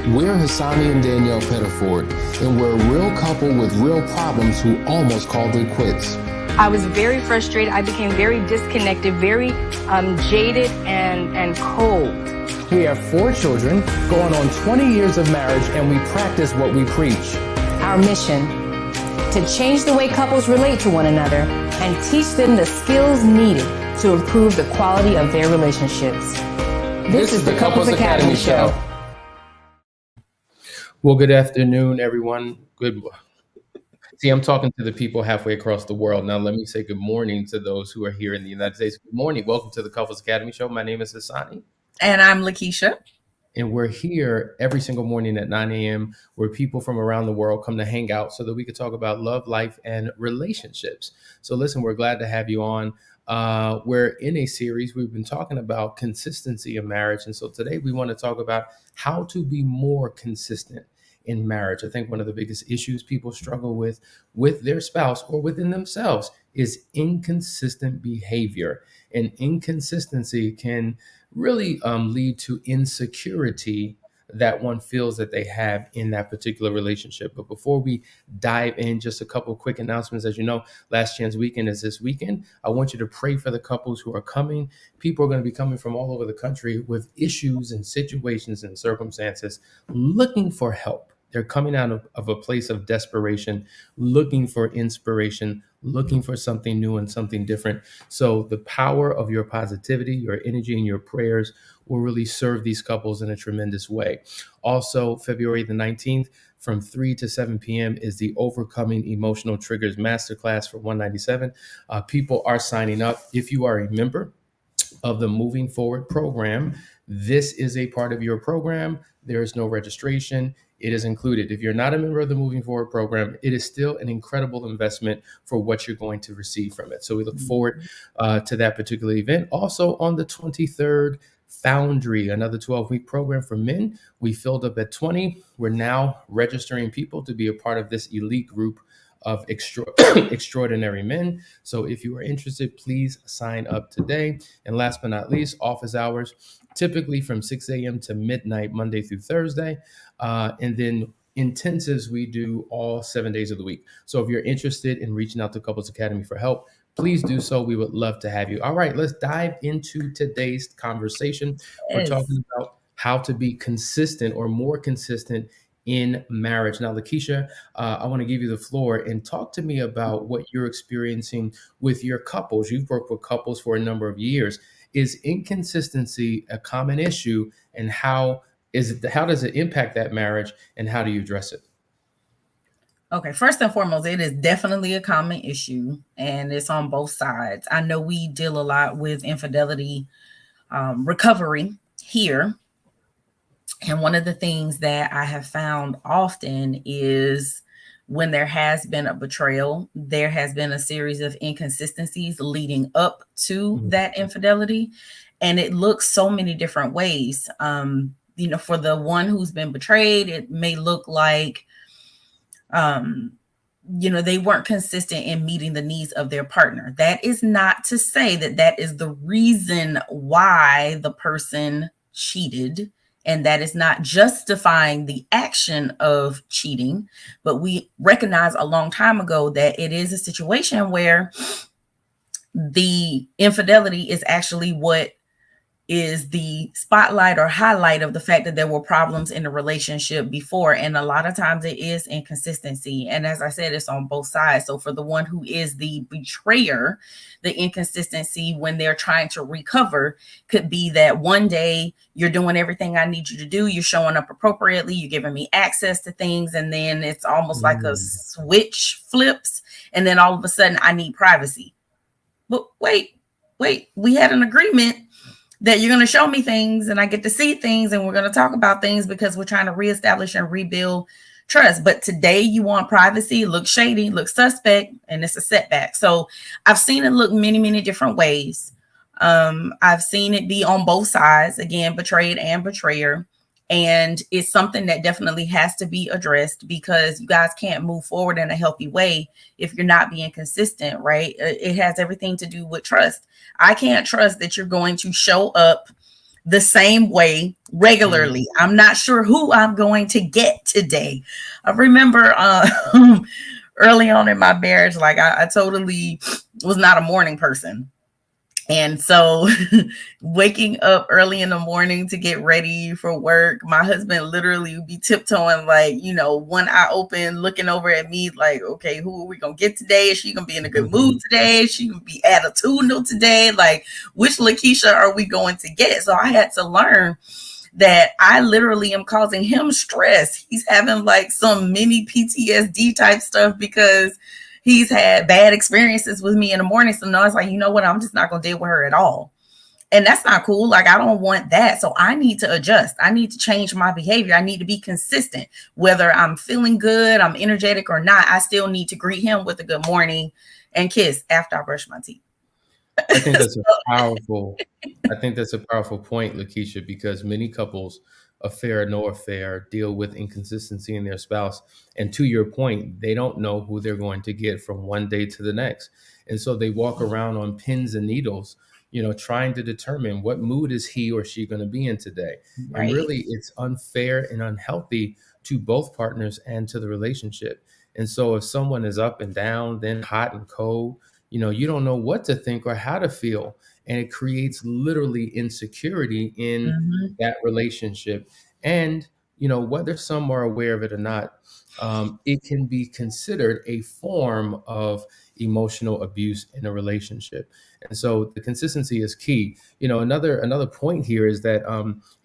We're Hassani and Danielle Pettiford, and we're a real couple with real problems who almost called it quits. I was very frustrated. I became very disconnected, very jaded and cold. We have 4 children, going on 20 years of marriage, and we practice what we preach. Our mission, to change the way couples relate to one another and teach them the skills needed to improve the quality of their relationships. This is the Couples Academy Show. Well, good afternoon, everyone. See, I'm talking to the people halfway across the world. Now, let me say good morning to those who are here in the United States. Good morning. Welcome to the Couples Academy Show. My name is Hassani. And I'm Lakeisha. And we're here every single morning at 9 a.m. where people from around the world come to hang out so that we could talk about love, life, and relationships. So listen, we're glad to have you on. We're in a series. We've been talking about consistency in marriage. And so today we want to talk about how to be more consistent in marriage. I think one of the biggest issues people struggle with their spouse or within themselves is inconsistent behavior. And inconsistency can really lead to insecurity that one feels that they have in that particular relationship. But before we dive in, just a couple of quick announcements. As you know, Last Chance Weekend is this weekend. I want you to pray for the couples who are coming. People are going to be coming from all over the country with issues and situations and circumstances, looking for help. They're coming out of a place of desperation, looking for inspiration, looking for something new and something different. So the power of your positivity, your energy, and your prayers will really serve these couples in a tremendous way. Also, February the 19th, from 3 to 7 p.m. is the Overcoming Emotional Triggers Masterclass for $197. People are signing up. If you are a member of the Moving Forward program, this is a part of your program. There is no registration. It is included. If you're not a member of the Moving Forward program, it is still an incredible investment for what you're going to receive from it. So we look forward to that particular event. Also on the 23rd, FOUNDRY, another 12-week program for men. We filled up at 20. We're now registering people to be a part of this elite group of extraordinary men. So if you are interested, please sign up today. And last but not least, office hours, typically from 6 a.m. to midnight, Monday through Thursday. And then intensives we do all 7 days of the week. So if you're interested in reaching out to Couples Academy for help, please do so. We would love to have you. All right, let's dive into today's conversation. We're talking about how to be consistent or more consistent in marriage. Now, Lakeisha, I want to give you the floor and talk to me about what you're experiencing with your couples. You've worked with couples for a number of years. Is inconsistency a common issue, and how does it impact that marriage, and how do you address it? Okay, first and foremost, it is definitely a common issue, and it's on both sides. I know we deal a lot with infidelity recovery here. And one of the things that I have found often is when there has been a betrayal, there has been a series of inconsistencies leading up to that infidelity. And it looks so many different ways. For the one who's been betrayed, it may look like, they weren't consistent in meeting the needs of their partner. That is not to say that that is the reason why the person cheated. And that is not justifying the action of cheating, but we recognize a long time ago that it is a situation where the infidelity is actually what is the spotlight or highlight of the fact that there were problems in the relationship before. And a lot of times it is inconsistency. And as I said, it's on both sides. So for the one who is the betrayer, the inconsistency when they're trying to recover could be that one day you're doing everything I need you to do. You're showing up appropriately. You're giving me access to things. And then it's almost like a switch flips. And then all of a sudden I need privacy. But wait, we had an agreement that you're going to show me things and I get to see things and we're going to talk about things because we're trying to reestablish and rebuild trust. But today you want privacy, looks shady, looks suspect, and it's a setback. So I've seen it look many, many different ways. I've seen it be on both sides, again, betrayed and betrayer. And it's something that definitely has to be addressed because you guys can't move forward in a healthy way if you're not being consistent, right? It has everything to do with trust. I can't trust that you're going to show up the same way regularly. I'm not sure who I'm going to get today. I remember early on in my marriage, like I totally was not a morning person. And so waking up early in the morning to get ready for work, my husband literally would be tiptoeing, like, one eye open, looking over at me like, okay, who are we going to get today? Is she going to be in a good mood today? Is she going to be attitudinal today? Like, which Lakeisha are we going to get? So I had to learn that I literally am causing him stress. He's having like some mini PTSD type stuff because he's had bad experiences with me in the morning. So now it's like, you know what? I'm just not going to deal with her at all. And that's not cool. Like, I don't want that. So I need to adjust. I need to change my behavior. I need to be consistent. Whether I'm feeling good, I'm energetic or not, I still need to greet him with a good morning and kiss after I brush my teeth. I think that's a powerful point, Lakeisha, because many couples, affair or no affair, deal with inconsistency in their spouse. And to your point, they don't know who they're going to get from one day to the next. And so they walk around on pins and needles, trying to determine what mood is he or she going to be in today. Right. And really, it's unfair and unhealthy to both partners and to the relationship. And so if someone is up and down, then hot and cold, you don't know what to think or how to feel. And it creates literally insecurity in that relationship. And, whether some are aware of it or not, it can be considered a form of emotional abuse in a relationship. And so the consistency is key. Another point here is that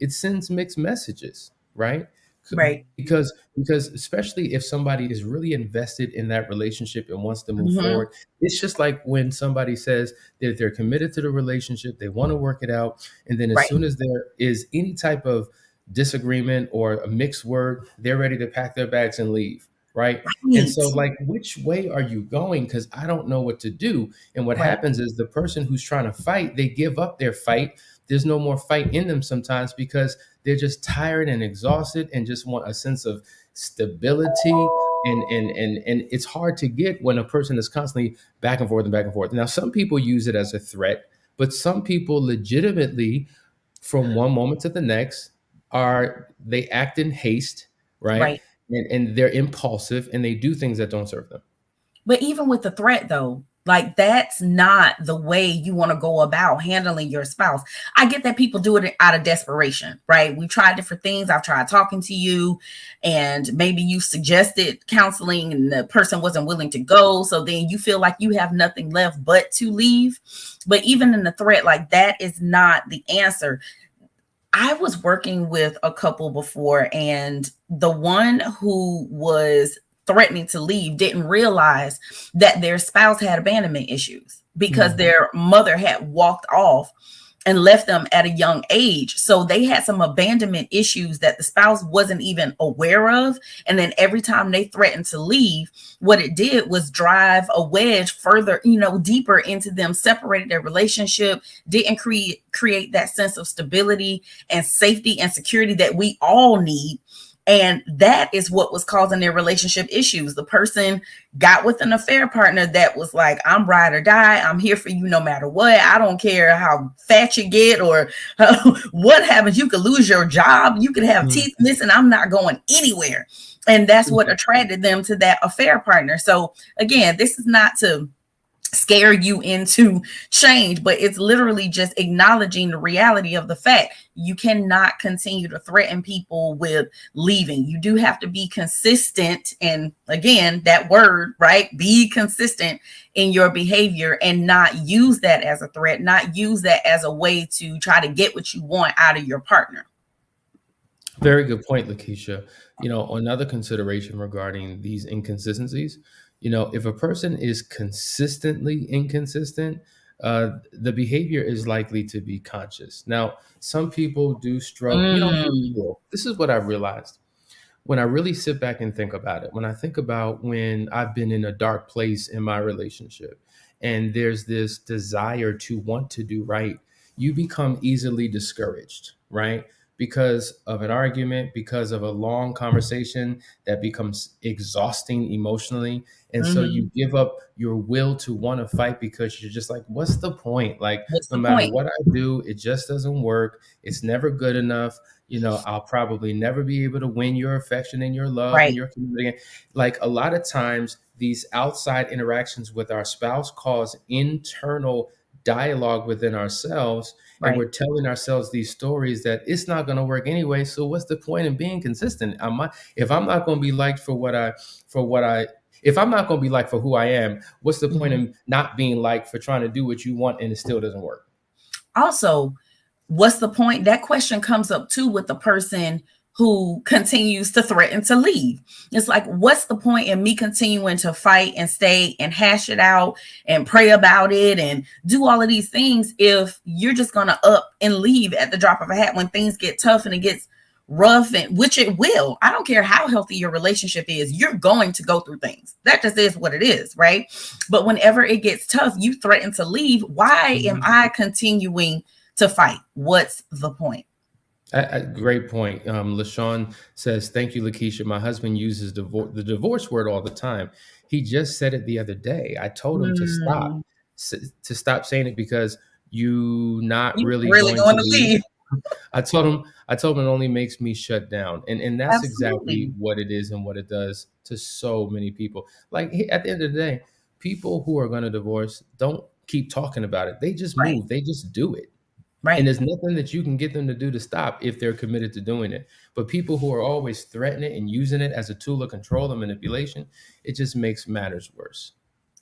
it sends mixed messages, right? Right. Because especially if somebody is really invested in that relationship and wants to move forward, it's just like when somebody says that they're committed to the relationship, they want to work it out, and then as soon as there is any type of disagreement or a mixed word, they're ready to pack their bags and leave. Right. And so, like, which way are you going? Because I don't know what to do. And what happens is the person who's trying to fight, they give up their fight. There's no more fight in them sometimes because they're just tired and exhausted and just want a sense of stability. And it's hard to get when a person is constantly back and forth and back and forth. Now, some people use it as a threat, but some people legitimately, from one moment to the next, they act in haste, right? And they're impulsive and they do things that don't serve them. But even with the threat, though, like, that's not the way you want to go about handling your spouse. I get that people do it out of desperation, right? We tried different things. I've tried talking to you, and maybe you suggested counseling and the person wasn't willing to go. So then you feel like you have nothing left but to leave. But even in the threat, like, that is not the answer. I was working with a couple before, and the one who was threatening to leave didn't realize that their spouse had abandonment issues because their mother had walked off and left them at a young age. So they had some abandonment issues that the spouse wasn't even aware of. And then every time they threatened to leave, what it did was drive a wedge further, deeper into them, separated their relationship, didn't create that sense of stability and safety and security that we all need. And that is what was causing their relationship issues. The person got with an affair partner that was like, I'm ride or die. I'm here for you no matter what. I don't care how fat you get or what happens. You could lose your job. You could have teeth missing. I'm not going anywhere. And that's what attracted them to that affair partner. So again, this is not to scare you into change, but it's literally just acknowledging the reality of the fact you cannot continue to threaten people with leaving. You do have to be consistent. And again, that word, right? Be consistent in your behavior and not use that as a threat, not use that as a way to try to get what you want out of your partner. Very good point, Lakeisha. Another consideration regarding these inconsistencies, if a person is consistently inconsistent, the behavior is likely to be conscious. Now, some people do struggle. This is what I realized when I really sit back and think about it. When I think about when I've been in a dark place in my relationship and there's this desire to want to do right, you become easily discouraged, right? because of an argument, because of a long conversation that becomes exhausting emotionally. And so you give up your will to want to fight because you're just like, what's the point? Like, What's no the matter point? what I do, it just doesn't work. It's never good enough. I'll probably never be able to win your affection and your love and Right. your community. Like, a lot of times, these outside interactions with our spouse cause internal dialogue within ourselves, and Right. we're telling ourselves these stories that it's not going to work anyway. So what's the point in being consistent? If I'm not going to be liked for if I'm not going to be liked for who I am, what's the point in not being liked for trying to do what you want and it still doesn't work? Also, what's the point? That question comes up too with the person who continues to threaten to leave. It's like, what's the point in me continuing to fight and stay and hash it out and pray about it and do all of these things if you're just going to up and leave at the drop of a hat when things get tough and it gets rough, and which it will. I don't care how healthy your relationship is, you're going to go through things. That just is what it is, right? But whenever it gets tough, you threaten to leave. Why am I continuing to fight? What's the point? Great point. LaShawn says, thank you, Lakeisha. My husband uses the divorce word all the time. He just said it the other day. I told him to stop saying it because you're not really going to leave. I told him it only makes me shut down. And that's exactly what it is and what it does to so many people. Like, at the end of the day, people who are going to divorce don't keep talking about it. They just move. They just do it. Right. And there's nothing that you can get them to do to stop if they're committed to doing it. But people who are always threatening it and using it as a tool of control and manipulation, it just makes matters worse.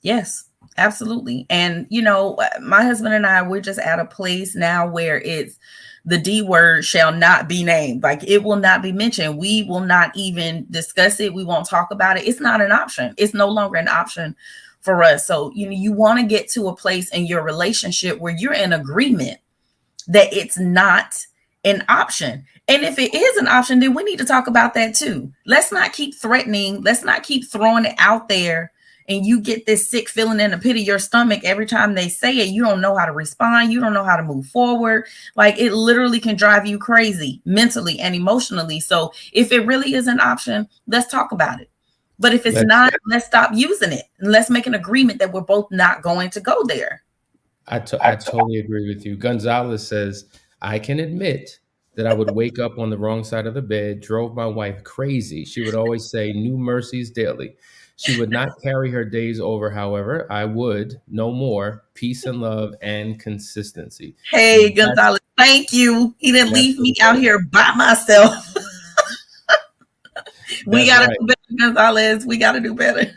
Yes, absolutely. And, my husband and I, we're just at a place now where it's the D word shall not be named. Like, it will not be mentioned. We will not even discuss it. We won't talk about it. It's not an option. It's no longer an option for us. So, you want to get to a place in your relationship where you're in agreement that it's not an option. And if it is an option, then we need to talk about that too. Let's not keep threatening. Let's not keep throwing it out there. And you get this sick feeling in the pit of your stomach every time they say it. You don't know how to respond. You don't know how to move forward. Like, it literally can drive you crazy mentally and emotionally. So if it really is an option, let's talk about it. But if it's not, let's stop using it. And let's make an agreement that we're both not going to go there. I totally agree with you. Gonzalez says, I can admit that I would wake up on the wrong side of the bed, drove my wife crazy. She would always say, new mercies daily. She would not carry her days over. However, I would no more peace and love and consistency. Hey, Gonzalez, thank you. He didn't leave me out here by myself. We got to do better, Gonzalez. We got to do better.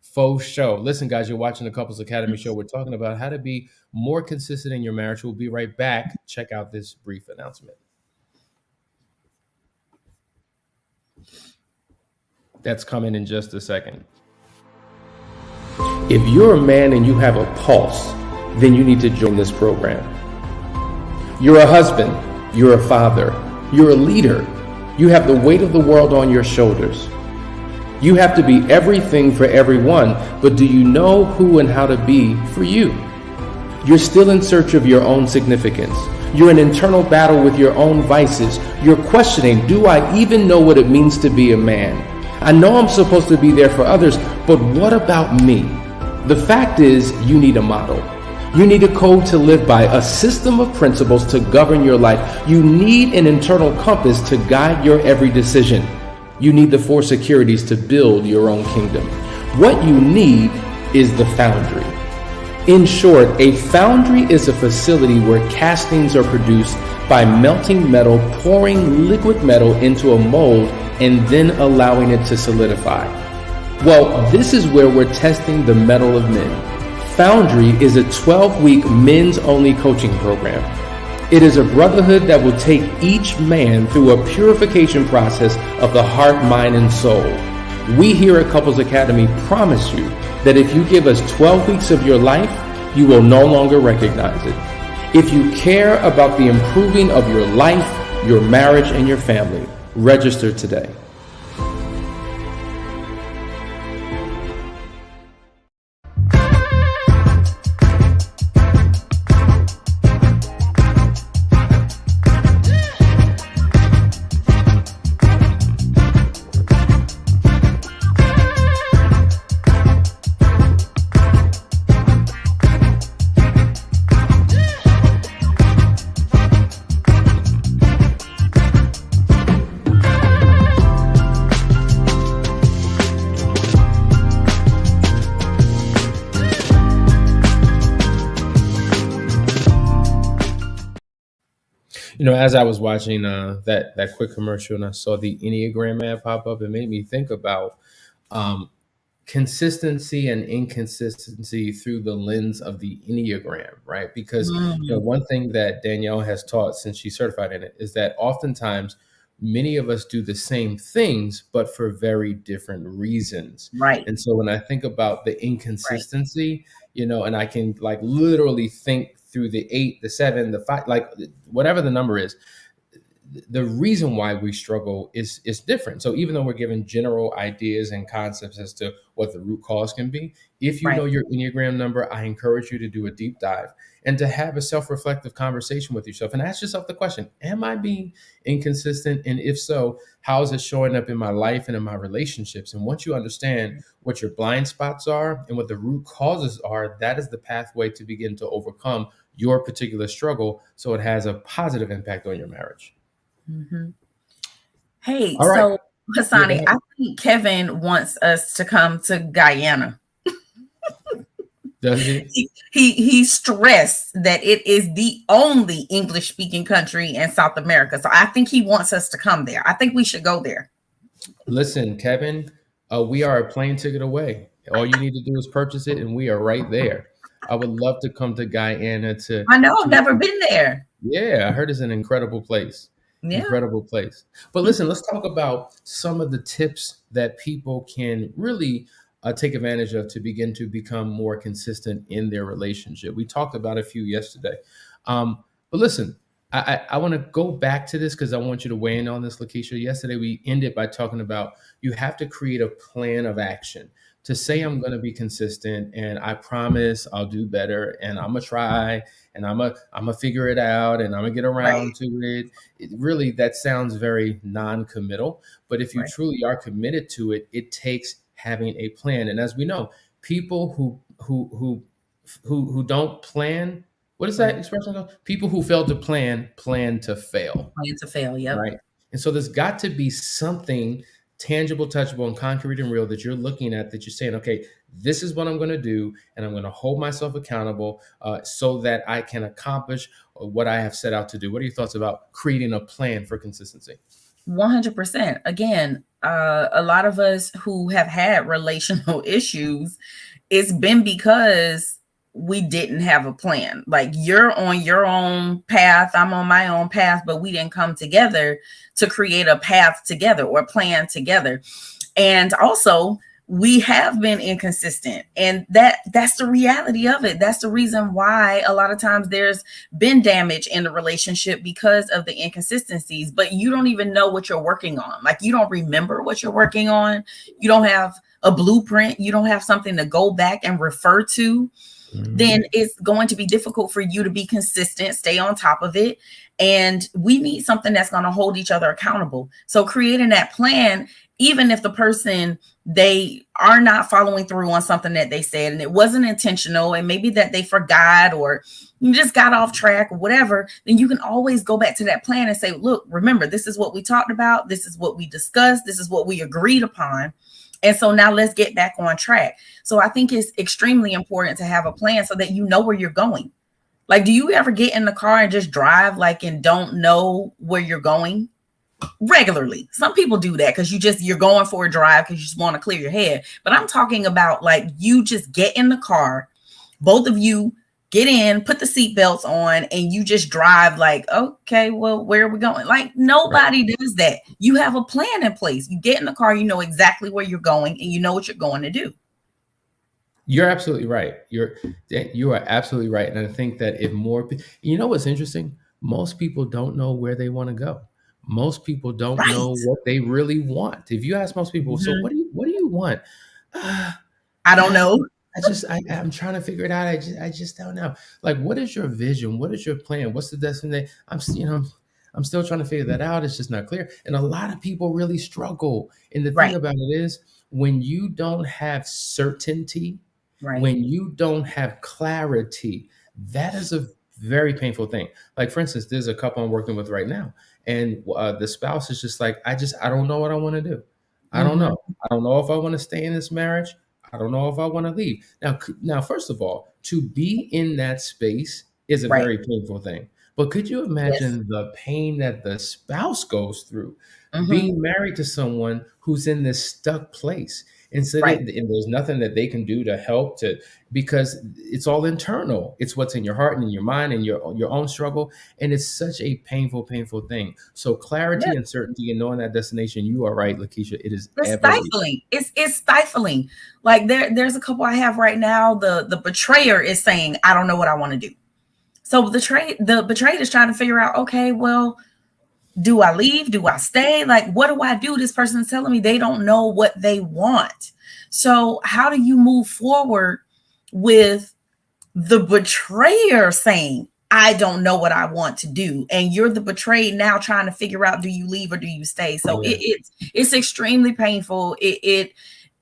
Faux show. Listen, guys, you're watching the Couples Academy show. We're talking about how to be more consistent in your marriage. We'll be right back. Check out this brief announcement. That's coming in just a second. If you're a man and you have a pulse, then you need to join this program. You're a husband. You're a father. You're a leader. You have the weight of the world on your shoulders. You have to be everything for everyone, but do you know who and how to be for you? You're still in search of your own significance. You're in internal battle with your own vices. You're questioning, do I even know what it means to be a man? I know I'm supposed to be there for others, but what about me? The fact is, you need a model. You need a code to live by, a system of principles to govern your life. You need an internal compass to guide your every decision. You need the 4 securities to build your own kingdom. What you need is the Foundry. In short, a foundry is a facility where castings are produced by melting metal, pouring liquid metal into a mold, and then allowing it to solidify. Well, this is where we're testing the metal of men. Foundry is a 12-week men's-only coaching program. It is a brotherhood that will take each man through a purification process of the heart, mind, and soul. We here at Couples Academy promise you that if you give us 12 weeks of your life, you will no longer recognize it. If you care about the improving of your life, your marriage, and your family, register today. As I was watching that quick commercial and I saw the Enneagram ad pop up, it made me think about um, consistency and inconsistency through the lens of the Enneagram, right? Because Mm, one thing that Danielle has taught since she's certified in it is that oftentimes many of us do the same things, but for very different reasons. right, And so when I think about the right, inconsistency, and I can like literally think through the 8, the 7, the 5, like whatever the number is, the reason why we struggle is different. So even though we're given general ideas and concepts as to what the root cause can be, if you know right. your Enneagram number, I encourage you to do a deep dive and to have a self-reflective conversation with yourself and ask yourself the question, am I being inconsistent? And if so, how is it showing up in my life and in my relationships? And once you understand what your blind spots are and what the root causes are, that is the pathway to begin to overcome your particular struggle so it has a positive impact on your marriage. Mhm. Hey, All right. so Yeah, go Hassani, ahead. I think Kevin wants us to come to Guyana. Does he? He stressed that it is the only English speaking country in South America. So I think he wants us to come there. I think we should go there. Listen, Kevin, we are a plane ticket away. All you need to do is purchase it, and we are right there. I would love to come to Guyana I know I've to never been there. Yeah, I heard it's an incredible place. Yeah. Incredible place. But listen, let's talk about some of the tips that people can really take advantage of to begin to become more consistent in their relationship. We talked about a few yesterday. But listen, I want to go back to this because I want you to weigh in on this, Lakeisha. Yesterday, we ended by talking about you have to create a plan of action to say, I'm going to be consistent and I promise I'll do better and I'm going to try and I'm gonna figure it out and I'm gonna get Right. around to it. Really, that sounds very non-committal. But if you Right. truly are committed to it, it takes having a plan. And as we know, people who don't plan, what is that Right. expression called? People who fail to plan to fail. Plan to fail. Yep. Right. And so there's got to be something tangible, touchable, and concrete and real that you're looking at that you're saying, okay, this is what I'm going to do, and I'm going to hold myself accountable so that I can accomplish what I have set out to do. What are your thoughts about creating a plan for consistency? 100%. Again, a lot of us who have had relational issues, it's been because we didn't have a plan. Like you're on your own path, I'm on my own path, but we didn't come together to create a path together or plan together. And also, we have been inconsistent, and that's the reality of it. That's the reason why a lot of times there's been damage in the relationship because of the inconsistencies, but you don't even know what you're working on. Like you don't remember what you're working on. You don't have a blueprint. You don't have something to go back and refer to. Then it's going to be difficult for you to be consistent, stay on top of it. And we need something that's going to hold each other accountable. So creating that plan, even if the person, they are not following through on something that they said and it wasn't intentional, and maybe that they forgot or you just got off track or whatever, then you can always go back to that plan and say, look, remember, this is what we talked about. This is what we discussed. This is what we agreed upon. And so now let's get back on track. So I think it's extremely important to have a plan so that you know where you're going. Like, do you ever get in the car and just drive like and don't know where you're going? Regularly. Some people do that because you're going for a drive because you just want to clear your head. But I'm talking about like you just get in the car, both of you get in, put the seatbelts on, and you just drive like, okay, well, where are we going? Like nobody does that. You have a plan in place. You get in the car, you know exactly where you're going and you know what you're going to do. You're absolutely right. You are absolutely right. And I think that if what's interesting? Most people don't know where they want to go. Most people don't Right. know what they really want. If you ask most people, so Mhm. what do you want? Uh, I don't uh, know. I'm trying to figure it out. I just don't know. Like, what is your vision? What is your plan? What's the destination? I'm still trying to figure that out. It's just not clear. And a lot of people really struggle. And the thing Right. about it is when you don't have certainty, Right. when you don't have clarity, that is a very painful thing. Like, for instance, there's a couple I'm working with right now, and the spouse is just like, I don't know what I want to do. I don't Mhm. know. I don't know if I want to stay in this marriage. I don't know if I want to leave. Now, first of all, to be in that space is a Right. very painful thing. But could you Yes. imagine the pain that the spouse goes through Hmm. being married to someone who's in this stuck place? And so Right. and there's nothing that they can do to help to, because it's all internal. It's what's in your heart and in your mind and your own struggle. And it's such a painful, painful thing. So Yeah. clarity and certainty and knowing that destination, you are right, Lakeisha, it is It's everything. stifling. It's stifling. Like there's a couple I have right now. The betrayer is saying, I don't know what I want to do. So the betrayed is trying to figure out, okay, well, do I leave? Do I stay? Like, what do I do? This person is telling me they don't know what they want. So how do you move forward with the betrayer saying, I don't know what I want to do? And you're the betrayed now trying to figure out, do you leave or do you stay? So Yeah. it's extremely painful. It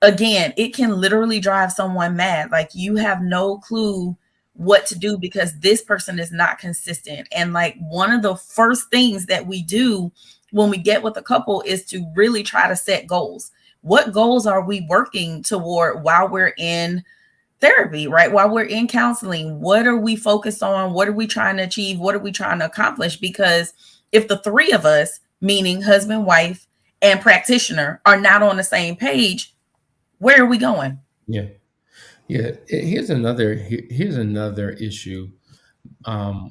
again, it can literally drive someone mad. Like you have no clue what to do because this person is not consistent. And like one of the first things that we do when we get with a couple is to really try to set goals. What goals are we working toward while we're in therapy, right? While we're in counseling, what are we focused on? What are we trying to achieve? What are we trying to accomplish? Because if the three of us, meaning husband, wife, and practitioner, are not on the same page, where are we going? Yeah. Yeah. Here's another issue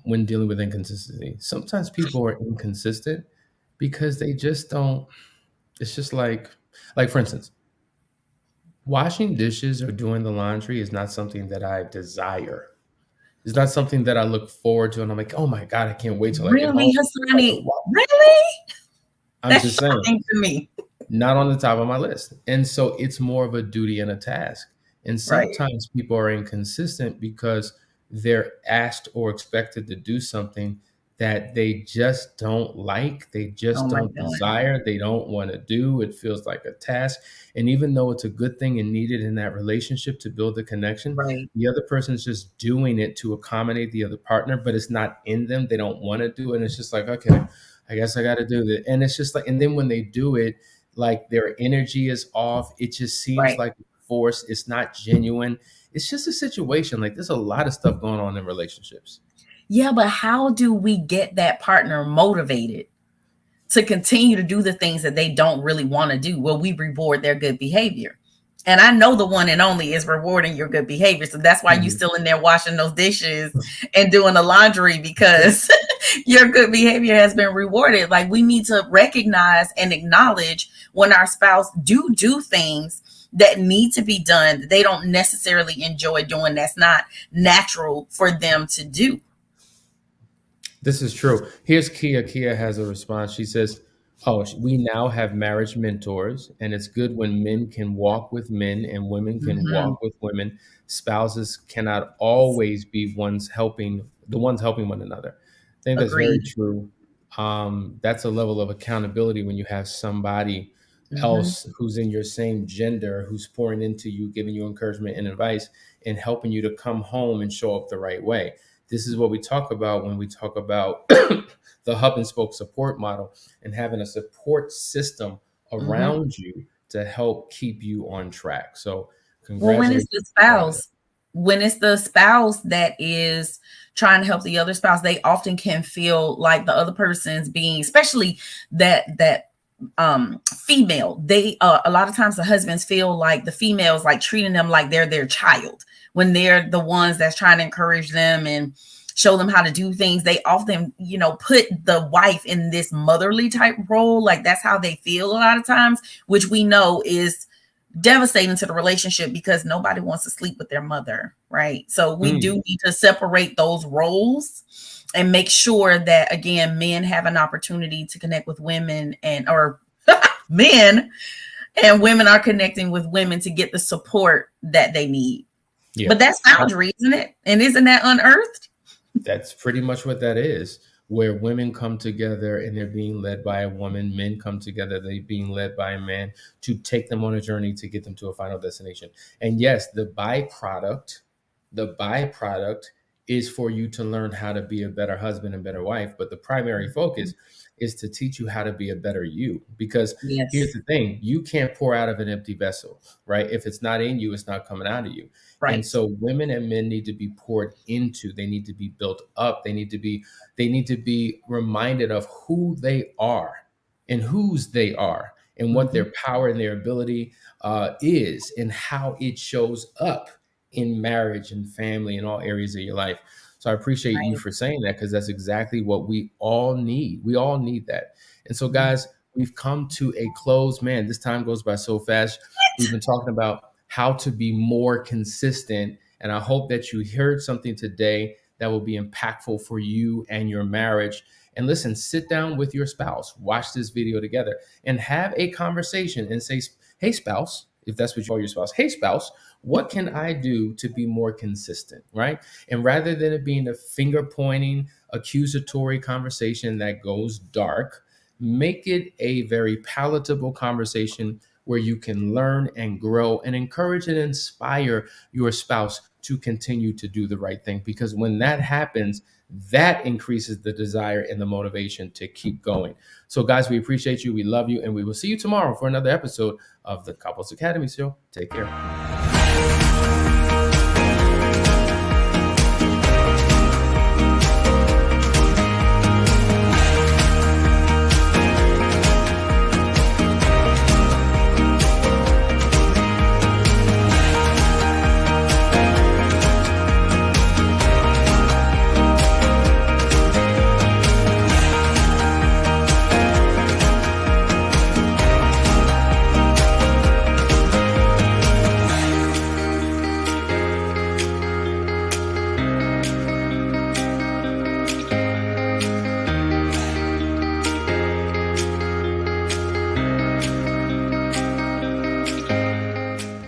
when dealing with inconsistency. Sometimes people are inconsistent because they just don't. It's just like for instance, washing dishes or doing the laundry is not something that I desire. It's not something that I look forward to, and I'm like, oh my god, I can't wait till I get Really, home. Hassani? Really? I'm That's just saying. shocking to me. Not on the top of my list. And so it's more of a duty and a task. And Right. sometimes people are inconsistent because they're asked or expected to do something that they just don't like, they just Don't like don't doing. desire, they don't want to do. It feels like a task. And even though it's a good thing and needed in that relationship to build a connection, Right. the other person's just doing it to accommodate the other partner, but it's not in them. They don't want to do it. And it's just like, okay, I guess I got to do that. And it's just like, and then when they do it, like their energy is off. It just seems Right. like force. It's not genuine. It's just a situation. Like there's a lot of stuff going on in relationships. Yeah, but how do we get that partner motivated to continue to do the things that they don't really want to do? Well, we reward their good behavior. And I know the one and only is rewarding your good behavior. So that's why you Mhm. still in there washing those dishes and doing the laundry, because your good behavior has been rewarded. Like we need to recognize and acknowledge when our spouse do things that need to be done that they don't necessarily enjoy doing, that's not natural for them to do. This is true. Here's Kia. Kia has a response. She says, "Oh, we now have marriage mentors, and it's good when men can walk with men and women can Mhm. walk with women. Spouses cannot always be the ones helping one another." I think that's very Agreed. true. That's a level of accountability when you have somebody Mhm. else who's in your same gender, who's pouring into you, giving you encouragement and advice, and helping you to come home and show up the right way. This is what we talk about when we talk about the hub and spoke support model and having a support system Mhm. around you to help keep you on track. So, Well, congratulations on that. when it's the spouse that is trying to help the other spouse, they often can feel like the other person's being, especially that female. They a lot of times the husbands feel like the females like treating them like they're their child when they're the ones that's trying to encourage them and show them how to do things. They often, put the wife in this motherly type role. Like that's how they feel a lot of times, which we know is devastating to the relationship because nobody wants to sleep with their mother, right? So we Mm, do need to separate those roles and make sure that again men have an opportunity to connect with women, and or men and women are connecting with women to get the support that they need. yeah. But that's boundary, isn't it? And isn't that unearthed? That's pretty much what that is, where women come together and they're being led by a woman, men come together, they're being led by a man to take them on a journey to get them to a final destination. And yes, the byproduct is for you to learn how to be a better husband and better wife. But the primary focus is to teach you how to be a better you. Because Yes. here's the thing, you can't pour out of an empty vessel, right? If it's not in you, it's not coming out of you. Right. And so women and men need to be poured into. They need to be built up. They need to be reminded of who they are and whose they are and what their power and their ability is and how it shows up in marriage and family and all areas of your life. So I appreciate you for saying that, because that's exactly what we all need. We all need that. And so, guys, we've come to a close. Man, this time goes by so fast. We've been talking about how to be more consistent. And I hope that you heard something today that will be impactful for you and your marriage. And listen, sit down with your spouse, watch this video together, and have a conversation and say, hey, spouse, if that's what you call your spouse, hey, spouse, what can I do to be more consistent, right? And rather than it being a finger pointing, accusatory conversation that goes dark, make it a very palatable conversation where you can learn and grow and encourage and inspire your spouse to continue to do the right thing. Because when that happens, that increases the desire and the motivation to keep going. So, guys, we appreciate you. We love you. And we will see you tomorrow for another episode of the Couples Academy Show. Take care.